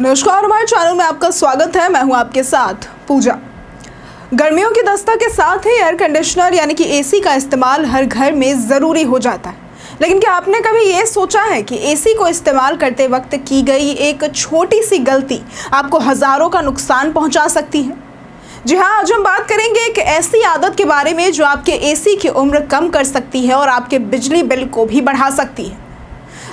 नमस्कार, हमारे चैनल में आपका स्वागत है। मैं हूं आपके साथ पूजा। गर्मियों की दस्तक के साथ ही एयर कंडीशनर यानी कि एसी का इस्तेमाल हर घर में ज़रूरी हो जाता है। लेकिन क्या आपने कभी ये सोचा है कि एसी को इस्तेमाल करते वक्त की गई एक छोटी सी गलती आपको हज़ारों का नुकसान पहुंचा सकती है? जी हाँ, आज हम बात करेंगे एक ऐसी आदत के बारे में जो आपके एसी की उम्र कम कर सकती है और आपके बिजली बिल को भी बढ़ा सकती है।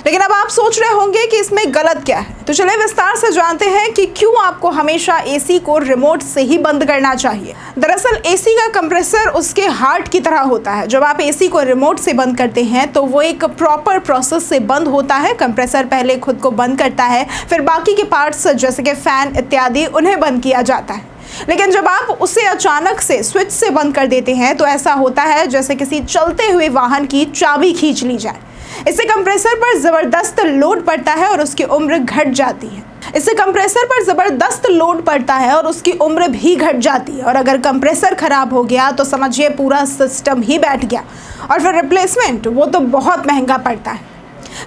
लेकिन अब आप सोच रहे होंगे कि इसमें गलत क्या है, तो चलिए विस्तार से जानते हैं कि क्यों आपको हमेशा एसी को रिमोट से ही बंद करना चाहिए। दरअसल एसी का कंप्रेसर उसके हार्ट की तरह होता है। जब आप एसी को रिमोट से बंद करते हैं तो वो एक प्रॉपर प्रोसेस से बंद होता है। कंप्रेसर पहले खुद को बंद करता है, फिर बाकी के पार्ट्स जैसे कि फैन इत्यादि उन्हें बंद किया जाता है। लेकिन जब आप उसे अचानक से स्विच से बंद कर देते हैं तो ऐसा होता है जैसे किसी चलते हुए वाहन की चाबी खींच ली जाए। इससे कंप्रेसर पर ज़बरदस्त लोड पड़ता है और उसकी उम्र घट जाती है। और अगर कंप्रेसर खराब हो गया तो समझिए पूरा सिस्टम ही बैठ गया, और फिर रिप्लेसमेंट वो तो बहुत महंगा पड़ता है।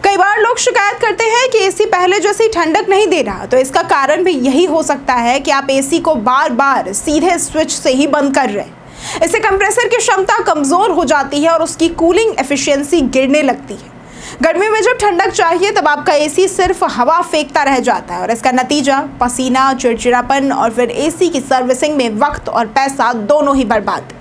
कई बार लोग शिकायत करते हैं कि एसी पहले जैसी ठंडक नहीं दे रहा, तो इसका कारण भी यही हो सकता है कि आप एसी को बार बार सीधे स्विच से ही बंद कर रहे हैं। इससे कंप्रेसर की क्षमता कमज़ोर हो जाती है और उसकी कूलिंग एफिशिएंसी गिरने लगती है। गर्मी में जब ठंडक चाहिए तब आपका एसी सिर्फ हवा फेंकता रह जाता है और इसका नतीजा पसीना, चिड़चिड़ापन और फिर एसी की सर्विसिंग में वक्त और पैसा दोनों ही बर्बाद।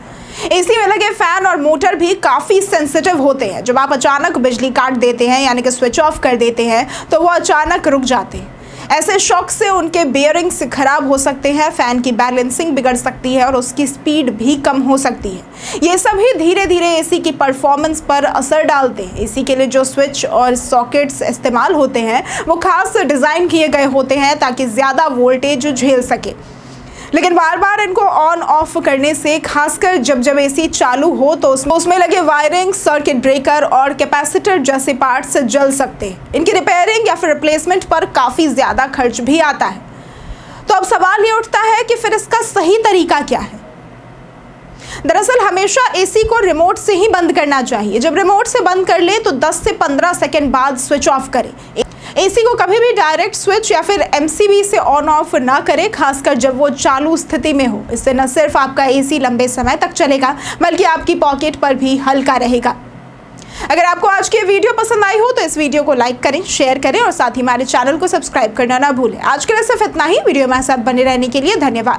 एसी में लगे फैन और मोटर भी काफ़ी सेंसिटिव होते हैं। जब आप अचानक बिजली काट देते हैं यानी कि स्विच ऑफ कर देते हैं तो वो अचानक रुक जाते हैं। ऐसे शॉक से उनके बेयरिंग्स खराब हो सकते हैं, फैन की बैलेंसिंग बिगड़ सकती है और उसकी स्पीड भी कम हो सकती है। ये सभी धीरे धीरे एसी की परफॉर्मेंस पर असर डालते हैं। एसी के लिए जो स्विच और सॉकेट्स इस्तेमाल होते हैं वो खास डिज़ाइन किए गए होते हैं ताकि ज़्यादा वोल्टेज झेल सके। लेकिन बार बार इनको ऑन ऑफ करने से, खासकर जब एसी चालू हो, तो उसमें लगे वायरिंग, सर्किट ब्रेकर और कैपेसिटर जैसे पार्ट्स जल सकते हैं। इनकी रिपेयरिंग या फिर रिप्लेसमेंट पर काफ़ी ज़्यादा खर्च भी आता है। तो अब सवाल ये उठता है कि फिर इसका सही तरीका क्या है? दरअसल हमेशा एसी को रिमोट से ही बंद करना चाहिए। जब रिमोट से बंद कर ले तो 10 से 15 सेकेंड बाद स्विच ऑफ करें। एसी को कभी भी डायरेक्ट स्विच या फिर एमसीबी से ऑन ऑफ ना करें, खासकर जब वो चालू स्थिति में हो। इससे न सिर्फ आपका एसी लंबे समय तक चलेगा बल्कि आपकी पॉकेट पर भी हल्का रहेगा। अगर आपको आज की वीडियो पसंद आई हो तो इस वीडियो को लाइक करें, शेयर करें और साथ ही हमारे चैनल को सब्सक्राइब करना ना भूलें। आज के लिए सिर्फ इतना ही। वीडियो में साथ बने रहने के लिए धन्यवाद।